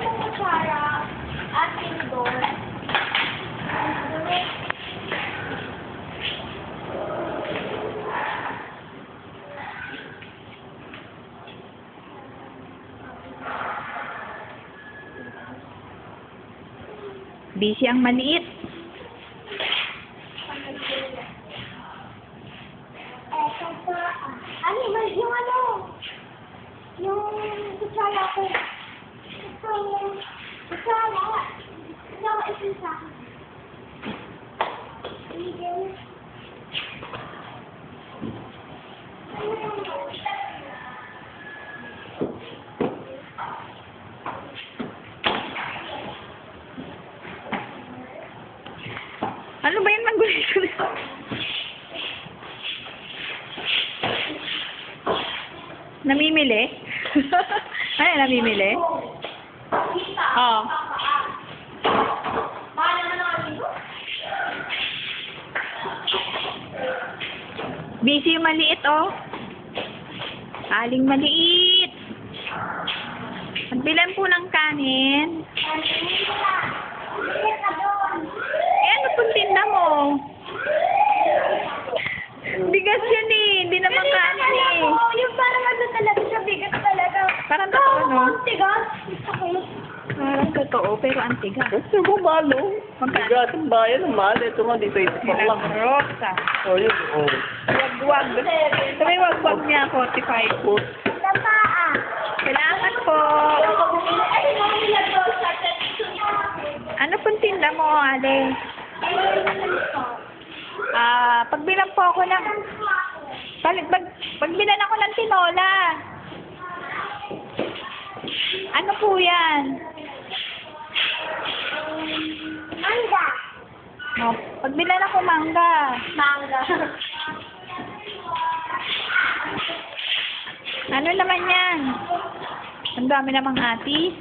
yung kutsara at tinidor. Busy ang maliit. Ano, yung ano? Yung kutsara ko. Ito yung kutsara. Ito ang isa sa akin. Ano ba yung manggulit? Namimili? Ay, namimili? Oo. Busy yung maliit, oh. Aling maliit. Magbilan po ng kanin. Eh, ano pong tinda mo? Bigas yan eh. Hindi naman kanin eh. Yung parang ano talaga siya, bigat talaga. Parang totoo, no? Ang tigas. Parang totoo, pero antiga. Kasi mo malo. Magkano? Bigat ang bayan ng mahal. Ito nga dito ito pa lang. Rosa. O yun. O. Wag-wag. Sabi wag-wag niya, 45 po. Tapaa. Kailangan po. Ay, nila to sa Ano pong tinda mo, Ale? Pagbilang po ako ng... Pagbilan ako ng tinola. Ano po yan? mangga. Oh, pagbilan ako mangga. Mangga. Ano naman yan? Ang dami namang atis.